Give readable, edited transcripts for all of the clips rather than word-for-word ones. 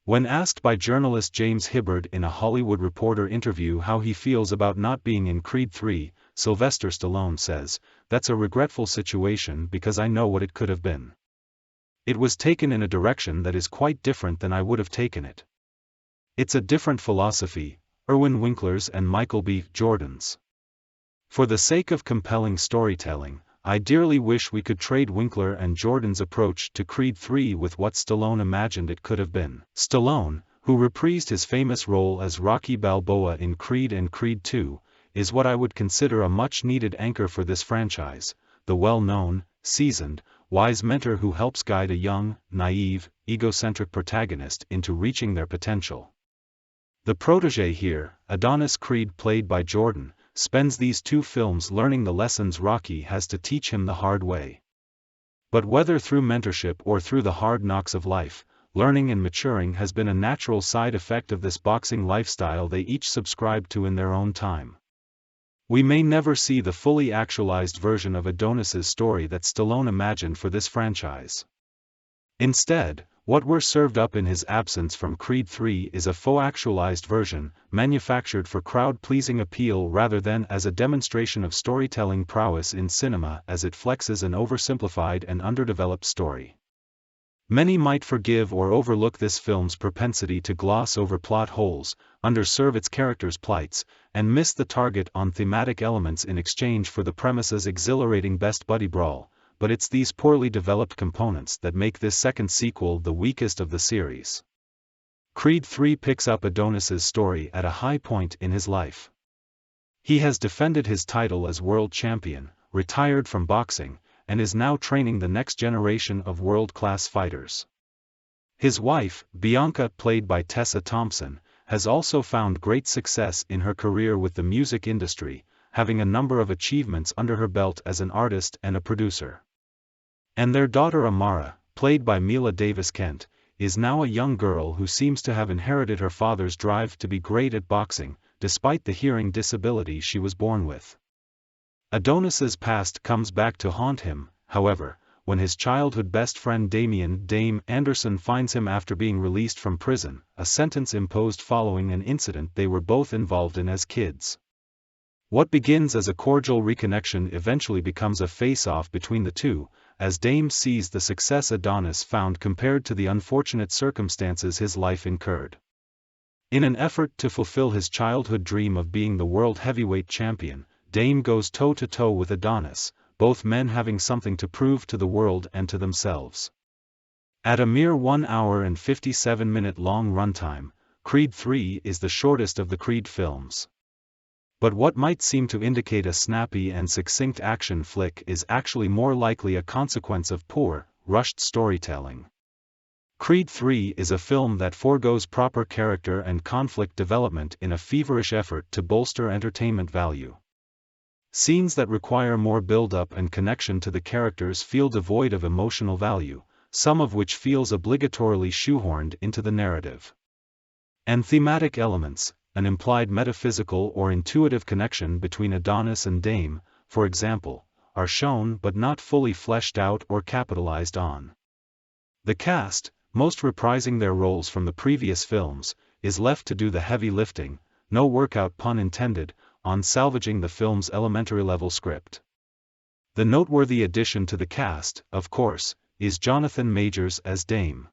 When asked by journalist James Hibberd in a Hollywood Reporter interview how he feels about not being in Creed 3, Sylvester Stallone says, "That's a regretful situation because I know what it could have been. It was taken in a direction that is quite different than I would have taken it. It's a different philosophy, Irwin Winkler's and Michael B. Jordan's. For the sake of compelling storytelling, I dearly wish we could trade Winkler and Jordan's approach to Creed 3 with what Stallone imagined it could have been." Stallone, who reprised his famous role as Rocky Balboa in Creed and Creed 2, is what I would consider a much-needed anchor for this franchise, the well-known, seasoned, wise mentor who helps guide a young, naive, egocentric protagonist into reaching their potential. The protege here, Adonis Creed played by Jordan, spends these 2 films learning the lessons Rocky has to teach him the hard way. But whether through mentorship or through the hard knocks of life, learning and maturing has been a natural side effect of this boxing lifestyle they each subscribe to in their own time. We may never see the fully actualized version of Adonis's story that Stallone imagined for this franchise. Instead, what we're served up in his absence from Creed 3 is a faux-actualized version, manufactured for crowd-pleasing appeal rather than as a demonstration of storytelling prowess in cinema as it flexes an oversimplified and underdeveloped story. Many might forgive or overlook this film's propensity to gloss over plot holes, underserve its characters' plights, and miss the target on thematic elements in exchange for the premise's exhilarating best buddy brawl, but it's these poorly developed components that make this second sequel the weakest of the series. Creed 3 picks up Adonis's story at a high point in his life. He has defended his title as world champion, retired from boxing, and is now training the next generation of world-class fighters. His wife, Bianca, played by Tessa Thompson, has also found great success in her career with the music industry, having a number of achievements under her belt as an artist and a producer. And their daughter Amara, played by Mila Davis-Kent, is now a young girl who seems to have inherited her father's drive to be great at boxing, despite the hearing disability she was born with. Adonis's past comes back to haunt him, however, when his childhood best friend Dame Anderson finds him after being released from prison, a sentence imposed following an incident they were both involved in as kids. What begins as a cordial reconnection eventually becomes a face-off between the two, as Dame sees the success Adonis found compared to the unfortunate circumstances his life incurred. In an effort to fulfill his childhood dream of being the world heavyweight champion, Dame goes toe-to-toe with Adonis, both men having something to prove to the world and to themselves. At a mere 1 hour and 57-minute long runtime, Creed 3 is the shortest of the Creed films. But what might seem to indicate a snappy and succinct action flick is actually more likely a consequence of poor, rushed storytelling. Creed 3 is a film that forgoes proper character and conflict development in a feverish effort to bolster entertainment value. Scenes that require more build-up and connection to the characters feel devoid of emotional value, some of which feels obligatorily shoehorned into the narrative. And thematic elements, an implied metaphysical or intuitive connection between Adonis and Dame, for example, are shown but not fully fleshed out or capitalized on. The cast, most reprising their roles from the previous films, is left to do the heavy lifting, no workout pun intended, on salvaging the film's elementary-level script. The noteworthy addition to the cast, of course, is Jonathan Majors as Dame.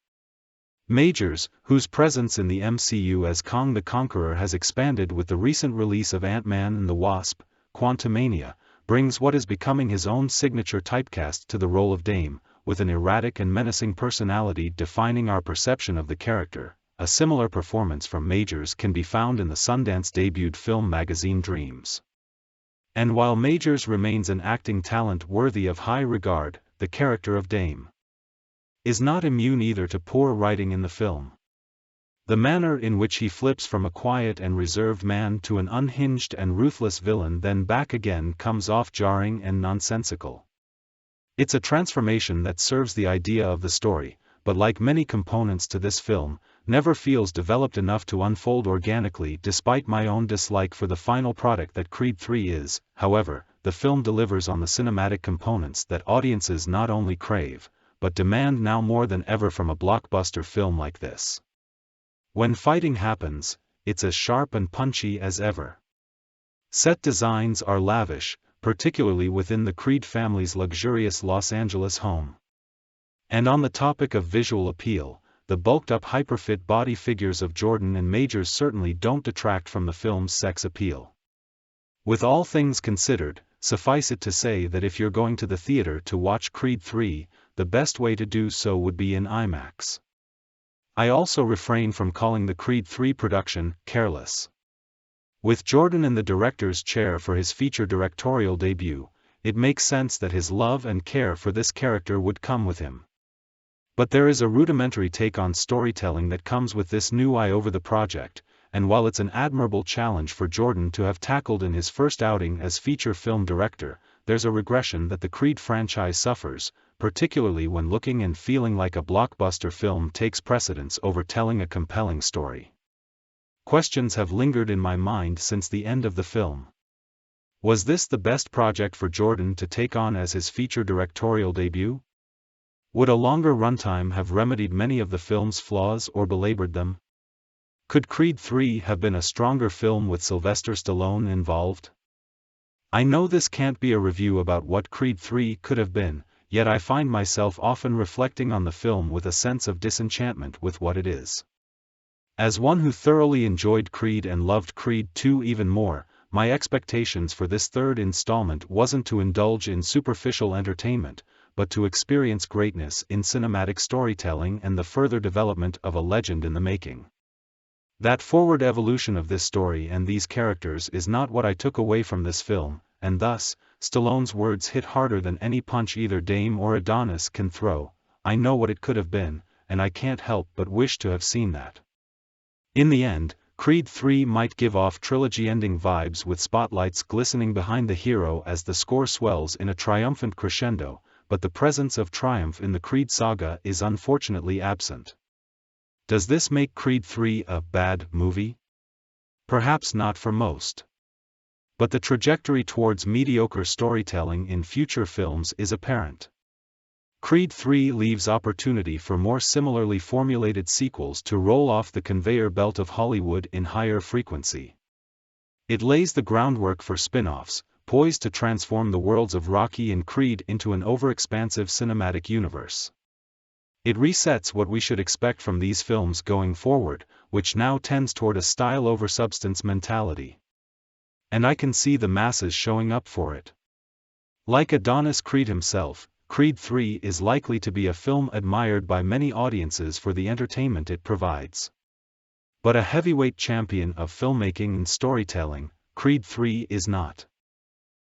Majors, whose presence in the MCU as Kong the Conqueror has expanded with the recent release of Ant-Man and the Wasp, Quantumania, brings what is becoming his own signature typecast to the role of Dame, with an erratic and menacing personality defining our perception of the character. A similar performance from Majors can be found in the Sundance-debuted film magazine Dreams. And while Majors remains an acting talent worthy of high regard, the character of Dame is not immune either to poor writing in the film. The manner in which he flips from a quiet and reserved man to an unhinged and ruthless villain then back again comes off jarring and nonsensical. It's a transformation that serves the idea of the story, but like many components to this film, never feels developed enough to unfold organically. Despite my own dislike for the final product that Creed 3 is, however, the film delivers on the cinematic components that audiences not only crave, but demand now more than ever from a blockbuster film like this. When fighting happens, it's as sharp and punchy as ever. Set designs are lavish, particularly within the Creed family's luxurious Los Angeles home. And on the topic of visual appeal, the bulked-up hyperfit body figures of Jordan and Majors certainly don't detract from the film's sex appeal. With all things considered, suffice it to say that if you're going to the theater to watch Creed 3, the best way to do so would be in IMAX. I also refrain from calling the Creed 3 production careless. With Jordan in the director's chair for his feature directorial debut, it makes sense that his love and care for this character would come with him. But there is a rudimentary take on storytelling that comes with this new eye over the project, and while it's an admirable challenge for Jordan to have tackled in his first outing as feature film director, there's a regression that the Creed franchise suffers, particularly when looking and feeling like a blockbuster film takes precedence over telling a compelling story. Questions have lingered in my mind since the end of the film. Was this the best project for Jordan to take on as his feature directorial debut? Would a longer runtime have remedied many of the film's flaws or belabored them? Could Creed 3 have been a stronger film with Sylvester Stallone involved? I know this can't be a review about what Creed 3 could have been, yet I find myself often reflecting on the film with a sense of disenchantment with what it is. As one who thoroughly enjoyed Creed and loved Creed 2 even more, my expectations for this third installment wasn't to indulge in superficial entertainment, but to experience greatness in cinematic storytelling and the further development of a legend in the making. That forward evolution of this story and these characters is not what I took away from this film, and thus, Stallone's words hit harder than any punch either Dame or Adonis can throw. I know what it could have been, and I can't help but wish to have seen that. In the end, Creed 3 might give off trilogy-ending vibes with spotlights glistening behind the hero as the score swells in a triumphant crescendo, but the presence of triumph in the Creed saga is unfortunately absent. Does this make Creed 3 a bad movie? Perhaps not for most. But the trajectory towards mediocre storytelling in future films is apparent. Creed 3 leaves opportunity for more similarly formulated sequels to roll off the conveyor belt of Hollywood in higher frequency. It lays the groundwork for spin-offs, poised to transform the worlds of Rocky and Creed into an overexpansive cinematic universe. It resets what we should expect from these films going forward, which now tends toward a style-over-substance mentality. And I can see the masses showing up for it. Like Adonis Creed himself, Creed 3 is likely to be a film admired by many audiences for the entertainment it provides. But a heavyweight champion of filmmaking and storytelling, Creed 3 is not.